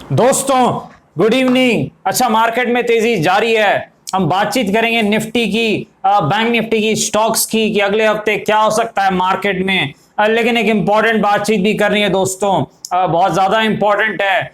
दोस्तों good evening. अच्छा, market में तेजी जारी है। हम बातचीत करेंगे निफ्टी की, बैंक निफ्टी की, स्टॉक्स की कि अगले हफ्ते क्या हो सकता है मार्केट में। लेकिन एक इंपॉर्टेंट बातचीत भी करनी है दोस्तों, बहुत ज्यादा इंपॉर्टेंट है।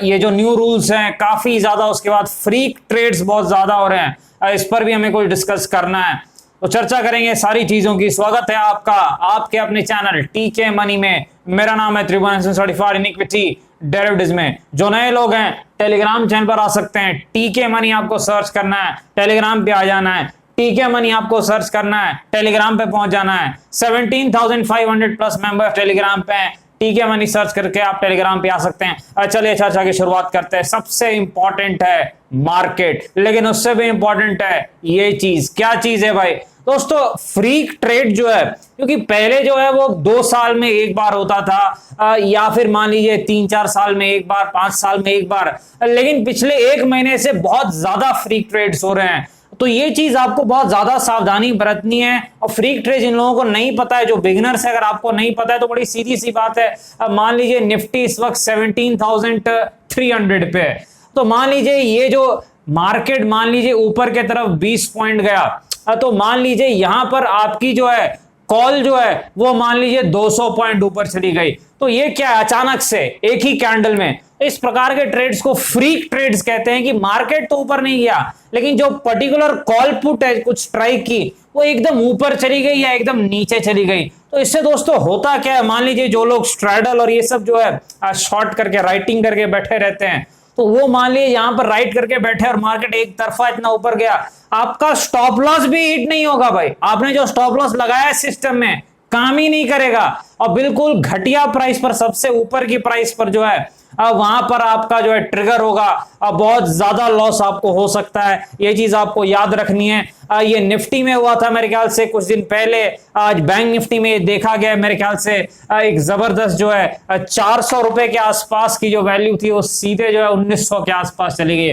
ये जो न्यू रूल्स हैं काफी ज्यादा, उसके बाद फ्रीक ट्रेड्स बहुत ज्यादा हो रहे हैं, इस पर भी हमें कुछ डिस्कस करना है। तो चर्चा करेंगे सारी चीजों की। स्वागत है आपका आपके अपने चैनल टीके मनी में। मेरा नाम है त्रिभुवन, सर्टिफाइड इन इक्विटी डेरिवेटिव्स में। जो नए लोग हैं टेलीग्राम चैनल पर आ सकते हैं, टीके मनी आपको सर्च करना है, टेलीग्राम पे आ जाना है। टीके मनी आपको सर्च करना है, टेलीग्राम पे पहुंच जाना है। 17,500 प्लस मेंबर टेलीग्राम पे हैं। टीके मनी सर्च करके आप टेलीग्राम पे आ सकते हैं। चलिए चर्चा की शुरुआत करते हैं। सबसे इंपॉर्टेंट है मार्केट, लेकिन उससे भी इंपॉर्टेंट है ये चीज। क्या चीज है भाई? दोस्तों फ्रीक ट्रेड जो है, क्योंकि पहले जो है वो 2 साल में एक बार होता था, या फिर मान लीजिए 3-4 साल में एक बार, 5 साल में एक बार, लेकिन पिछले 1 महीने से बहुत ज्यादा फ्रीक ट्रेड्स हो रहे हैं। तो ये चीज आपको बहुत ज्यादा सावधानी बरतनी है। और फ्रीक ट्रेड जिन लोगों को नहीं पता है, जो बिगिनर्स है, अगर आपको नहीं पता है तो बड़ी सीधी सी बात है। मान लीजिए निफ्टी इस वक्त 17,300 पे है, तो मान लीजिए ये जो मार्केट मान लीजिए ऊपर के तरफ 20 पॉइंट गया, तो मान लीजिए यहां पर आपकी जो है कॉल जो है वो मान लीजिए 200 पॉइंट ऊपर चली गई। तो ये क्या है, अचानक से एक ही कैंडल में। इस प्रकार के ट्रेड्स को फ्रीक ट्रेड्स कहते हैं कि मार्केट तो ऊपर नहीं गया, लेकिन जो पर्टिकुलर कॉल पुट है कुछ स्ट्राइक की, वो एकदम ऊपर चली गई या एकदम नीचे चली गई। तो इससे दोस्तों होता क्या है, मान लीजिए जो लोग स्ट्रैडल और ये सब जो है शॉर्ट करके राइटिंग करके बैठे रहते हैं, तो वो मान लीजिए यहां पर राइट करके बैठे और मार्केट एक तरफा इतना ऊपर गया, आपका स्टॉप लॉस भी हिट नहीं होगा भाई। आपने जो स्टॉप लॉस लगाया है सिस्टम में काम ही नहीं करेगा, और बिल्कुल घटिया प्राइस पर, सबसे ऊपर की प्राइस पर जो है वहां पर आपका जो है ट्रिगर होगा, बहुत ज्यादा लॉस आपको हो सकता है। ये चीज आपको याद रखनी है। ये निफ्टी में हुआ था मेरे ख्याल से कुछ दिन पहले। आज बैंक निफ्टी में देखा गया मेरे ख्याल से एक जबरदस्त जो है 400 रुपए के आसपास की जो वैल्यू थी वो सीधे जो है 1900 के आसपास चली गई।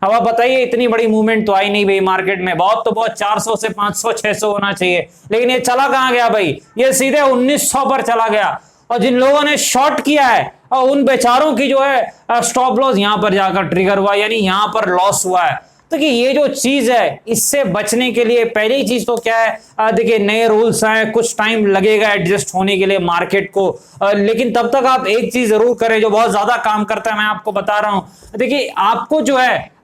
अब आप बताइए, इतनी बड़ी मूवमेंट तो आई नहीं भाई मार्केट में। बहुत तो बहुत 400 से 500 600 होना चाहिए, लेकिन ये चला कहां गया भाई? ये सीधे 1900 पर चला गया। और जिन लोगों ने शॉर्ट किया है और उन बेचारों की जो है स्टॉप लॉस यहां पर जाकर ट्रिगर हुआ, यानी यहां पर लॉस हुआ है। तो कि ये जो चीज है, इससे बचने के लिए पहली चीज तो क्या है, देखिए नए रूल्स हैं, कुछ टाइम लगेगा एडजस्ट होने के लिए मार्केट को, लेकिन तब तक आप एक चीज जरूर करें जो बहुत ज्यादा काम करता है, मैं आपको बता रहा हूं। देखिए आपको जो है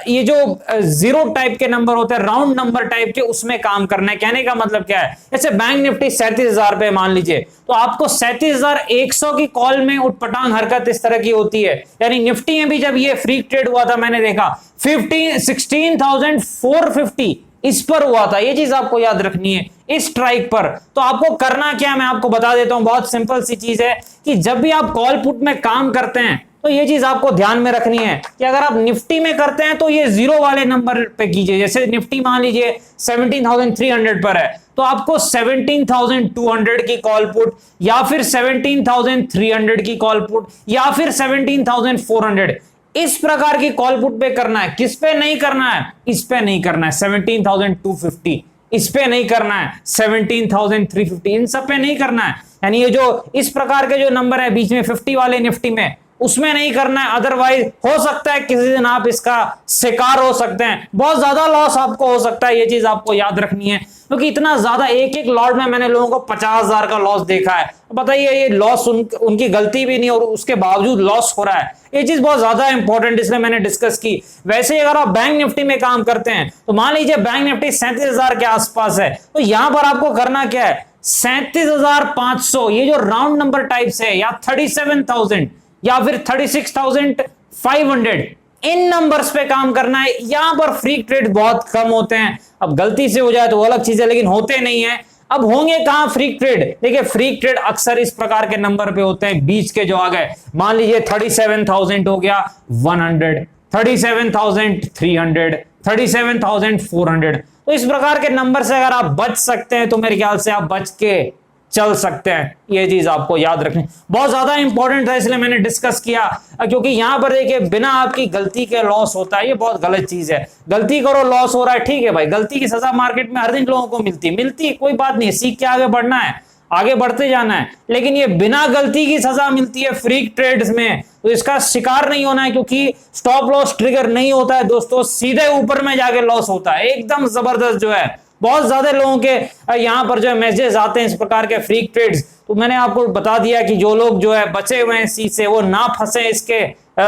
ये जो जीरो टाइप के नंबर होते हैं, राउंड नंबर टाइप के, उसमें काम करना है। कहने का मतलब क्या है, जैसे बैंक निफ्टी 37,000 पे मान लीजिए, तो आपको 37,100 की कॉल में उठपटांग हरकत इस तरह की होती है। यानी निफ्टी में भी जब ये फ्रीक ट्रेड हुआ था, मैंने देखा 16,450 इस पर हुआ था। ये चीज आपको याद रखनी है इस स्ट्राइक पर। तो आपको करना क्या है मैं आपको बता देता हूं, बहुत सिंपल सी चीज है कि जब भी आप कॉल पुट में काम करते हैं तो ये चीज आपको ध्यान में रखनी है कि अगर आप निफ्टी में करते हैं तो ये जीरो वाले नंबर पे कीजिए। जैसे निफ्टी मान लीजिए 17,300 पर है, तो आपको 17,200 की कॉल पुट, या फिर 17,300 की कॉल पुट, या फिर 17,400 इस प्रकार की कॉल पुट पे करना है। किस पे नहीं करना है? इस पे नहीं करना है 17,250, इस पे नहीं करना है 17,350, इन सब पे नहीं करना है। यानी ये जो इस प्रकार के जो नंबर है बीच में 50 वाले निफ्टी में, उसमें नहीं करना है। अदरवाइज हो सकता है किसी दिन आप इसका शिकार हो सकते हैं, बहुत ज्यादा लॉस आपको हो सकता है। ये चीज आपको याद रखनी है, क्योंकि इतना ज्यादा एक लॉट में मैंने लोगों को 50,000 का लॉस देखा है। बताइए ये लॉस उनकी गलती भी नहीं और उसके बावजूद लॉस हो रहा है। ये चीज बहुत ज्यादा इंपॉर्टेंट, इसलिए मैंने डिस्कस की। वैसे ही अगर आप बैंक निफ्टी में काम करते हैं, तो मान लीजिए बैंक निफ्टी 37,000 के आसपास है, तो यहां पर आपको करना क्या है, 37,500 ये जो राउंड नंबर टाइप से है, या 37,000 या फिर 36,500 इन नंबर्स पे काम करना है। यहां पर फ्रीक ट्रेड बहुत कम होते हैं। अब गलती से हो जाए तो अलग चीज है, लेकिन होते नहीं है। अब होंगे कहां फ्रीक ट्रेड? देखिए फ्रीक ट्रेड अक्सर इस प्रकार के नंबर पे होते हैं, बीच के जो आ गए। मान लीजिए 37,000 हो गया 100, 37,300, 37,400। तो इस प्रकार के नंबर से अगर आप बच सकते हैं तो मेरे ख्याल से आप बच के चल सकते हैं। ये चीज आपको याद रखनी बहुत ज्यादा इंपॉर्टेंट है, इसलिए मैंने डिस्कस किया। क्योंकि यहां पर देखिए बिना आपकी गलती के लॉस होता है, ये बहुत गलत चीज है। गलती करो लॉस हो रहा है, ठीक है भाई, गलती की सजा मार्केट में हर दिन लोगों को मिलती कोई बात नहीं, सीख के आगे बढ़ना है। आगे बढ़ते जाना है। लेकिन ये बिना गलती की सजा मिलती है फ्रीक ट्रेड्स में, तो इसका शिकार नहीं होना है, क्योंकि स्टॉप लॉस ट्रिगर नहीं होता है दोस्तों, सीधे ऊपर में जाके लॉस होता है एकदम जबरदस्त जो है। बहुत ज्यादा लोगों के यहां पर जो है मैसेजेस आते हैं इस प्रकार के फ्रीक ट्रेड्स, तो मैंने आपको बता दिया कि जो लोग जो है बचे हुए हैं इस चीज से वो ना फंसे, इसके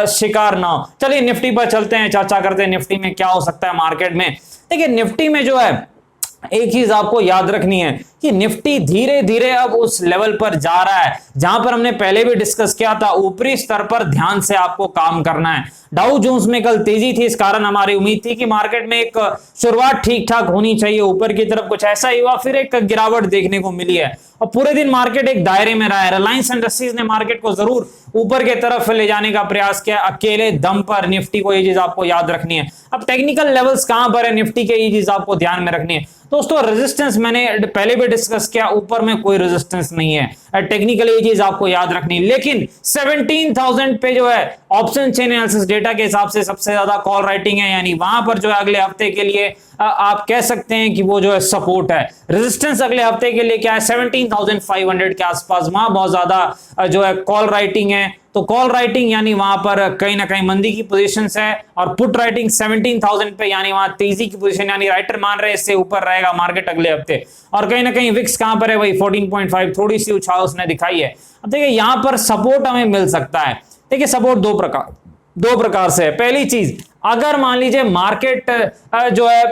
शिकार ना हो। चलिए निफ्टी पर चलते हैं, चर्चा करते हैं निफ्टी में क्या हो सकता है मार्केट में। देखिए निफ्टी में जो है एक चीज आपको याद रखनी है कि निफ्टी धीरे धीरे अब उस लेवल पर जा रहा है जहां पर हमने पहले भी डिस्कस किया था, ऊपरी स्तर पर ध्यान से आपको काम करना है। डाउ जोन्स में कल तेजी थी, इस कारण हमारी उम्मीद थी कि मार्केट में एक शुरुआत ठीक ठाक होनी चाहिए ऊपर की तरफ, कुछ ऐसा ही हुआ, फिर एक गिरावट देखने को मिली है और पूरे दिन मार्केट एक दायरे में रहा है। रिलायंस इंडस्ट्रीज ने मार्केट को जरूर ऊपर की तरफ ले जाने का प्रयास किया अकेले दम पर निफ्टी को, ये चीज आपको याद रखनी है। अब टेक्निकल लेवल्स कहां पर है निफ्टी के, ये चीज आपको ध्यान में रखनी है दोस्तों। रेजिस्टेंस मैंने पहले भी डिस्कस किया, ऊपर में कोई रेजिस्टेंस नहीं है, टेक्निकली ये चीज आपको याद रखनी है। लेकिन 17,000 पे जो है ऑप्शन चेन एनालिसिस डेटा के हिसाब से सबसे ज्यादा कॉल राइटिंग है, यानी वहां पर जो है अगले हफ्ते के लिए आप कह सकते हैं कि वो जो है सपोर्ट है। रेजिस्टेंस अगले हफ्ते के लिए क्या है, 17,500 के आसपास, वहां बहुत ज्यादा जो है कॉल राइटिंग है। तो कॉल राइटिंग यानी वहां पर कहीं ना कहीं मंदी की पोजीशंस है, और पुट राइटिंग 17,000 पे यानी वहां तेजी की पोजीशन, यानी राइटर मान रहे हैं इससे ऊपर रहेगा मार्केट अगले हफ्ते। और कहीं ना कहीं विक्स कहां पर है, वही 14.5, थोड़ी सी उछाल उसने दिखाई है। अब देखिए यहां पर सपोर्ट हमें मिल सकता है। देखिए सपोर्ट दो प्रकार से है। पहली चीज, अगर मान लीजिए मार्केट जो है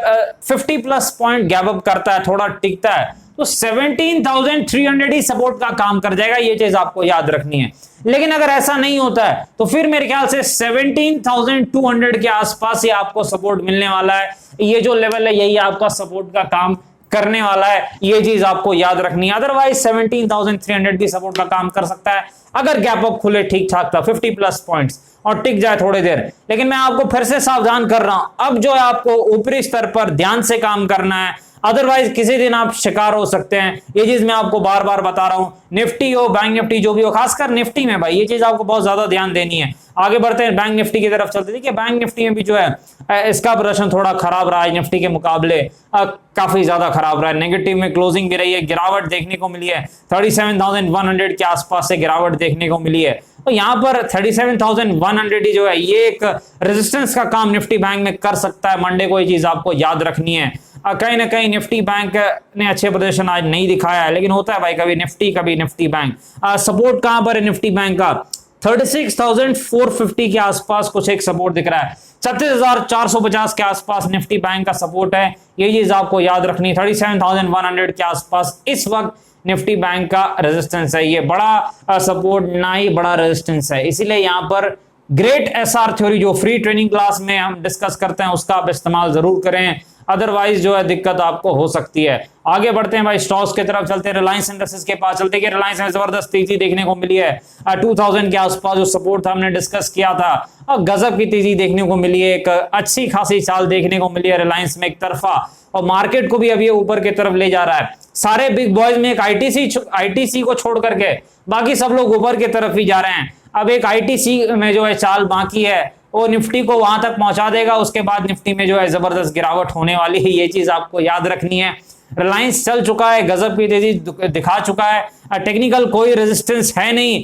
50 प्लस पॉइंट गैप अप करता है, थोड़ा टिकता है, तो 17,300 ही सपोर्ट का काम कर जाएगा, ये चीज आपको याद रखनी है। लेकिन अगर ऐसा नहीं होता है तो फिर मेरे ख्याल से 17,200 के आसपास ही आपको सपोर्ट मिलने वाला है। ये जो लेवल है यही आपका सपोर्ट का काम करने वाला है, ये चीज आपको याद रखनी है। अदरवाइज 17,300 भी सपोर्ट का काम कर सकता है अगर गैप अप खुले ठीक ठाक था 50 प्लस पॉइंट्स और टिक जाए थोड़ी देर। लेकिन मैं आपको फिर से सावधान कर रहा हूं, अब जो है आपको ऊपरी स्तर पर ध्यान से काम करना है, अदरवाइज किसी दिन आप शिकार हो सकते हैं। ये चीज मैं आपको बार बार बता रहा हूं, निफ्टी हो बैंक निफ्टी जो भी हो, खासकर निफ्टी में भाई ये चीज आपको बहुत ज्यादा ध्यान देनी है। आगे बढ़ते हैं बैंक निफ्टी की तरफ चलते। देखिए बैंक निफ्टी में भी जो है इसका प्रदर्शन थोड़ा खराब रहा है, निफ्टी के मुकाबले काफी ज्यादा खराब रहा है, नेगेटिव में क्लोजिंग भी रही है, गिरावट देखने को मिली है, 37,100 के आसपास से गिरावट देखने को मिली है। तो यहां पर 37,100 ही जो है ये एक रेजिस्टेंस का काम निफ्टी बैंक में कर सकता है मंडे को, ये चीज आपको याद रखनी है। कहीं ना कहीं निफ्टी बैंक ने अच्छे प्रदर्शन आज नहीं दिखाया है, लेकिन होता है भाई कभी निफ्टी बैंक। सपोर्ट कहां पर है निफ्टी बैंक का, 36,450 के आसपास कुछ एक सपोर्ट दिख रहा है, 36,450 के आसपास निफ्टी बैंक का सपोर्ट है, ये चीज आपको याद रखनी है। 37,100 के आसपास इस वक्त निफ्टी बैंक का रेजिस्टेंस है, ये बड़ा सपोर्ट ना ही बड़ा रेजिस्टेंस है। इसीलिए यहां पर ग्रेट एसआर थ्योरी जो फ्री ट्रेनिंग क्लास में हम डिस्कस करते हैं उसका आप इस्तेमाल जरूर करें, अदरवाइज जो है दिक्कत आपको हो सकती है। आगे बढ़ते हैं भाई स्टॉक्स की तरफ चलते हैं, रिलायंस इंडस्ट्रीज के पास चलते हैं। रिलायंस में जबरदस्त तेजी देखने को मिली है, 2000 के आसपास जो सपोर्ट था हमने डिस्कस किया था, और गजब की तेजी देखने को मिली है, एक अच्छी खासी चाल देखने को मिली है रिलायंस में एक तरफा, और मार्केट को भी अब ये ऊपर की तरफ ले जा रहा है। सारे बिग बॉयज में एक आईटीसी को छोड़ करके बाकी सब लोग ऊपर की तरफ ही जा रहे हैं। अब एक आईटीसी में जो है चाल बाकी है, वो निफ्टी को वहां तक पहुंचा देगा, उसके बाद निफ्टी में जो है जबरदस्त गिरावट होने वाली है, ये चीज आपको याद रखनी है। रिलायंस चल चुका है, गजब की तेजी दिखा चुका है, टेक्निकल कोई रेजिस्टेंस है नहीं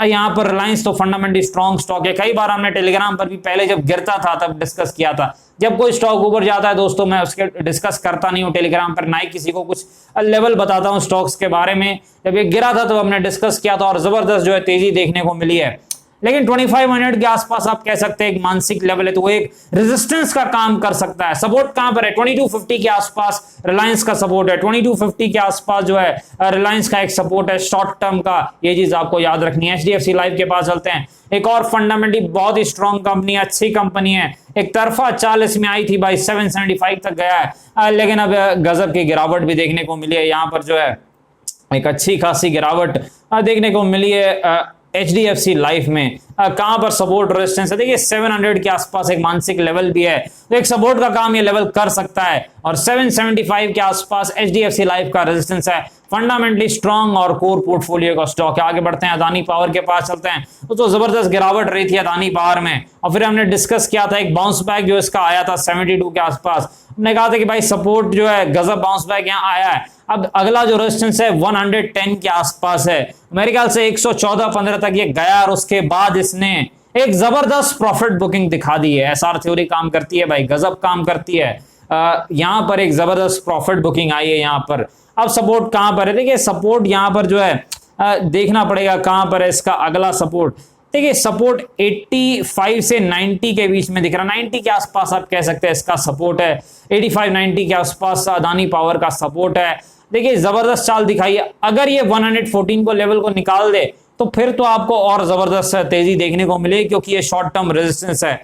यहाँ पर। रिलायंस तो फंडामेंटली स्ट्रॉन्ग स्टॉक है, कई बार हमने टेलीग्राम पर भी पहले जब गिरता था तब डिस्कस किया था। जब कोई स्टॉक ऊपर जाता है दोस्तों मैं उसके डिस्कस करता नहीं हूँ टेलीग्राम पर, ना ही किसी को कुछ लेवल बताता हूँ स्टॉक्स के बारे में। जब ये गिरा था तो हमने डिस्कस किया था और जबरदस्त जो है तेजी देखने को मिली है। लेकिन 2500 के आसपास आप कह सकते हैं एक मानसिक लेवल है, तो वो एक रेजिस्टेंस का काम कर सकता है। सपोर्ट कहां पर है, 2250 के आसपास रिलायंस का सपोर्ट है, 2250 के आसपास जो है रिलायंस का एक सपोर्ट है शॉर्ट टर्म का, ये चीज आपको याद रखनी है। एचडीएफसी लाइफ के पास चलते हैं, एक और फंडामेंटली बहुत ही स्ट्रॉन्ग कंपनी है, अच्छी कंपनी है, एक तरफा 40 में आई थी भाई, 775 तक गया है, लेकिन अब गजब की गिरावट भी देखने को मिली है। यहाँ पर जो है एक अच्छी खासी गिरावट देखने को मिली है एचडीएफसी लाइफ में। कहां पर सपोर्ट रेजिस्टेंस है, देखिए 700 के आसपास एक मानसिक लेवल भी है, तो एक सपोर्ट का काम ये लेवल कर सकता है, और 775 के आसपास एचडीएफसी लाइफ का रेजिस्टेंस है। फंडामेंटली स्ट्रॉन्ग और कोर पोर्टफोलियो का स्टॉक है। आगे बढ़ते हैं, अदानी पावर के पास चलते हैं। तो जबरदस्त गिरावट रही थी अदानी पावर में, और फिर हमने डिस्कस किया था एक बाउंस बैक जो इसका आया था 72 के आसपास, हमने कहा था कि भाई सपोर्ट जो है गजब बाउंस बैक यहाँ आया है। अब अगला जो रेजिस्टेंस है 110 के आसपास है, मेरे ख्याल से 114-15 तक ये गया और उसके बाद इसने एक जबरदस्त प्रॉफिट बुकिंग दिखा दी है। एसआर थ्योरी काम करती है भाई, गजब काम करती है। यहां पर एक जबरदस्त प्रॉफिट बुकिंग आई है यहां पर। अब सपोर्ट कहां पर है, देखिए सपोर्ट यहां पर जो है देखना पड़ेगा कहां पर है इसका अगला सपोर्ट। देखिए सपोर्ट 85 से 90 के बीच में दिख रहा है, 90 के आसपास आप कह सकते हैं इसका सपोर्ट है। 85-90 के आसपास अदानी पावर का सपोर्ट है। देखिए जबरदस्त चाल दिखाई है। अगर ये 114 को लेवल को निकाल दे तो फिर तो आपको और जबरदस्त तेजी देखने को मिलेगी, क्योंकि ये शॉर्ट टर्म रेजिस्टेंस है।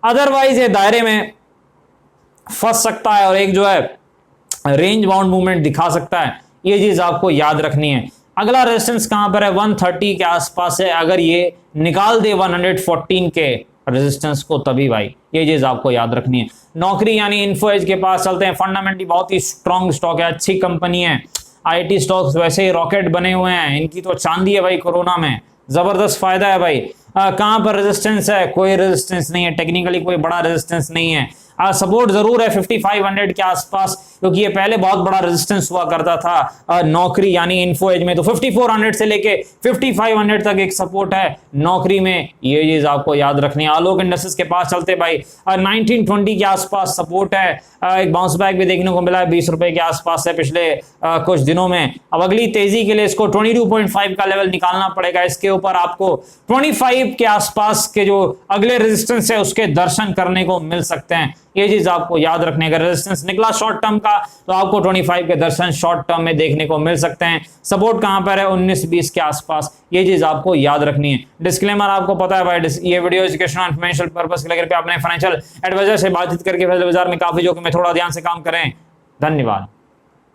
अदरवाइज ये दायरे में फंस सकता है और एक जो है रेंज बाउंड मूवमेंट दिखा सकता है। ये चीज आपको याद रखनी है। अगला रेजिस्टेंस कहां पर है, 130 के आसपास है। अगर ये निकाल दे 114 के रेजिस्टेंस को तभी भाई, ये चीज आपको याद रखनी है। नौकरी यानी इन्फो एज के पास चलते हैं। फंडामेंटली बहुत ही स्ट्रॉन्ग स्टॉक है, अच्छी कंपनी है। आईटी स्टॉक्स वैसे ही रॉकेट बने हुए हैं, इनकी तो चांदी है भाई कोरोना में, जबरदस्त फायदा है भाई। कहां पर रेजिस्टेंस है, कोई रेजिस्टेंस नहीं है, टेक्निकली कोई बड़ा रेजिस्टेंस नहीं है। सपोर्ट जरूर है 5500 के आसपास, क्योंकि ये पहले बहुत बड़ा रेजिस्टेंस हुआ करता था नौकरी यानी इन्फो एज में। तो 5400 से लेके 5500 तक एक सपोर्ट है नौकरी में, ये चीज आपको याद रखनी है। आलोक इंडस्ट्रीज के पास चलते भाई, 1920 के आसपास सपोर्ट है। एक बाउंस बैक भी देखने को मिला है, 20 रुपए के आसपास है पिछले कुछ दिनों में। अब अगली तेजी के लिए इसको 22.5 का लेवल निकालना पड़ेगा। इसके ऊपर आपको 25 के आसपास के जो अगले रेजिस्टेंस है उसके दर्शन करने को मिल सकते हैं। ये चीज आपको याद रखने, अगर रेजिस्टेंस निकला शॉर्ट टर्म का तो आपको 25 के दर्शन शॉर्ट टर्म में देखने को मिल सकते हैं। सपोर्ट कहां पर है, 19-20 के आसपास, ये चीज आपको याद रखनी है। डिस्क्लेमर आपको पता है भाई, ये video educational and financial purpose के लिए अपने फाइनेंशियल एडवाइजर से बातचीत करके बाजार में काफी जोखिम में थोड़ा ध्यान से काम करें। धन्यवाद।